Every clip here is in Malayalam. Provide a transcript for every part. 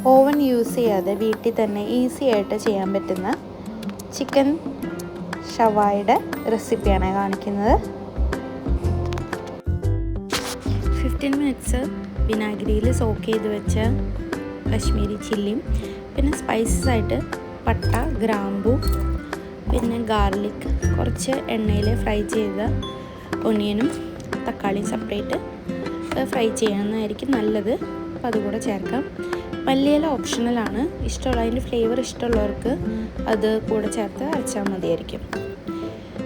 ഓവൻ യൂസ് ചെയ്യാതെ വീട്ടിൽ തന്നെ ഈസി ആയിട്ട് ചെയ്യാൻ പറ്റുന്ന ചിക്കൻ ഷവായുടെ റെസിപ്പിയാണ് കാണിക്കുന്നത്. 15 മിനിറ്റ്സ് വിനാഗിരിയിൽ സോക്ക് ചെയ്ത് വെച്ച കശ്മീരി ചില്ലിയും പിന്നെ സ്പൈസസ് ആയിട്ട് പട്ട, ഗ്രാമ്പൂ, പിന്നെ ഗാർലിക്, കുറച്ച് എണ്ണയിൽ ഫ്രൈ ചെയ്ത ഒനിയനും തക്കാളിയും സെപ്പറേറ്റ് ഫ്രൈ ചെയ്യുന്നതായിരിക്കും നല്ലത്. അപ്പോൾ അതുകൂടെ ചേർക്കാം. മല്ലിയില ഓപ്ഷണലാണ്. ഇഷ്ടമുള്ള അതിൻ്റെ ഫ്ലേവർ ഇഷ്ടമുള്ളവർക്ക് അത് കൂടെ ചേർത്ത് അരച്ചാൽ മതിയായിരിക്കും.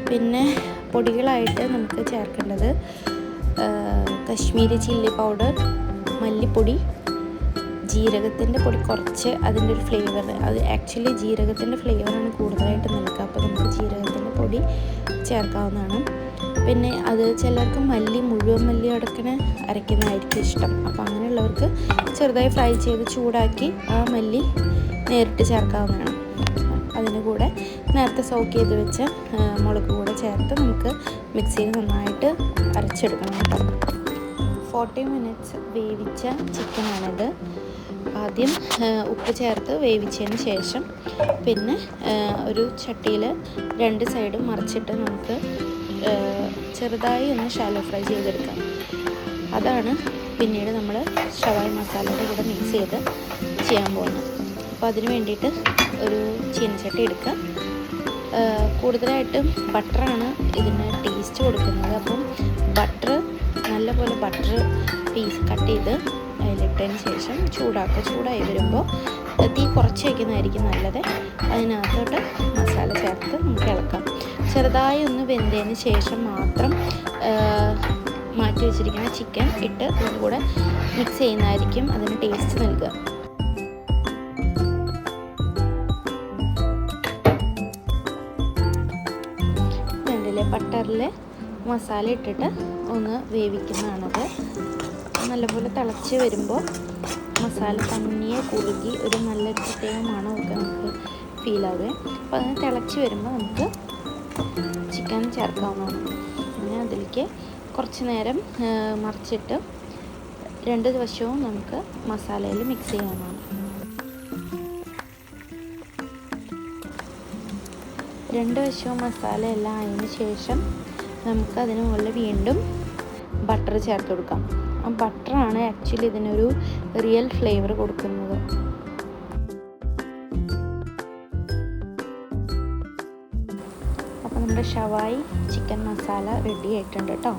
പിന്നെ പൊടികളായിട്ട് നമുക്ക് ചേർക്കേണ്ടത് കശ്മീരി ചില്ലി പൗഡർ, മല്ലിപ്പൊടി, ജീരകത്തിൻ്റെ പൊടി കുറച്ച്. അതിൻ്റെ ഒരു ഫ്ലേവർ, അത് ആക്ച്വലി ജീരകത്തിൻ്റെ ഫ്ലേവറാണ് കൂടുതലായിട്ട് നിൽക്കുക. അപ്പോൾ നമുക്ക് ജീരകത്തിൻ്റെ പൊടി ചേർക്കാവുന്നതാണ്. പിന്നെ അത് ചിലർക്ക് മുഴുവൻ മല്ലി അടക്കനെ അരയ്ക്കുന്നതായിരിക്കും ഇഷ്ടം. അപ്പോൾ അങ്ങനെയുള്ളവർക്ക് ചെറുതായി ഫ്രൈ ചെയ്ത് ചൂടാക്കി ആ മല്ലി നേരിട്ട് ചേർക്കാവുന്നതാണ്. അതിന് കൂടെ നേരത്തെ സോക്ക് ചെയ്ത് വെച്ച മുളക് കൂടെ ചേർത്ത് നമുക്ക് മിക്സിയിൽ നന്നായിട്ട് അരച്ചെടുക്കണം കേട്ടോ. 40 മിനിറ്റ്സ് വേവിച്ച ചിക്കനാണിത്. ആദ്യം ഉപ്പ് ചേർത്ത് വേവിച്ചതിന് ശേഷം പിന്നെ ഒരു ചട്ടിയിൽ 2 സൈഡും മറിച്ചിട്ട് നമുക്ക് ചെറുതായി ഒന്ന് ഷാലോ ഫ്രൈ ചെയ്തെടുക്കാം. അതാണ് പിന്നീട് നമ്മൾ ഷവായി മസാലയുടെ കൂടെ മിക്സ് ചെയ്ത് ചെയ്യാൻ പോകുന്നത്. അപ്പോൾ അതിന് വേണ്ടിയിട്ട് ഒരു ചീനച്ചട്ടി എടുക്കുക. കൂടുതലായിട്ടും ബട്ടറാണ് ഇതിന് ടേസ്റ്റ് കൊടുക്കുന്നത്. അപ്പം നല്ലപോലെ ബട്ടർ പീസ് കട്ട് ചെയ്ത് അതിലിട്ടതിന് ശേഷം ചൂടായി വരുമ്പോൾ തീ കുറച്ച് വയ്ക്കുന്നതായിരിക്കും നല്ലത്. അതിനകത്തോട്ട് മസാല ചേർത്ത് നമുക്ക് ഇളക്കാം. ചെറുതായി ഒന്ന് വെന്തതിന് ശേഷം മാത്രം മാറ്റി വെച്ചിരിക്കുന്ന ചിക്കൻ ഇട്ട് ഇതിൻ്റെ കൂടെ മിക്സ് ചെയ്യുന്നതായിരിക്കും അതിന് ടേസ്റ്റ് നൽകുക. രണ്ടിലെ ബട്ടറിൽ മസാല ഇട്ടിട്ട് ഒന്ന് വേവിക്കുന്നതാണത്. നല്ലപോലെ തിളച്ച് വരുമ്പോൾ മസാല തനിയെ കുറുകി ഒരു നല്ലൊരു പ്രത്യേക മണമൊക്കെ നമുക്ക് ഫീലാവുക. അപ്പോൾ അതിന് തിളച്ച് വരുമ്പോൾ നമുക്ക് ചിക്കൻ ചേർക്കാവുന്നതാണ്. പിന്നെ അതിലേക്ക് കുറച്ച് നേരം മറിച്ചിട്ട് 2 വശവും നമുക്ക് മസാലയിൽ മിക്സ് ചെയ്യാവുന്നതാണ്. 2 വശവും മസാല എല്ലാം ആയതിനു ശേഷം നമുക്ക് അതിന് മുകളിൽ വീണ്ടും ബട്ടർ ചേർത്ത് കൊടുക്കാം. ആ ബട്ടറാണ് ആക്ച്വലി ഇതിനൊരു റിയൽ ഫ്ലേവർ കൊടുക്കുന്നത്. അപ്പോൾ നമ്മുടെ ഷവായി ചിക്കൻ മസാല റെഡി ആയിട്ടുണ്ട് കേട്ടോ.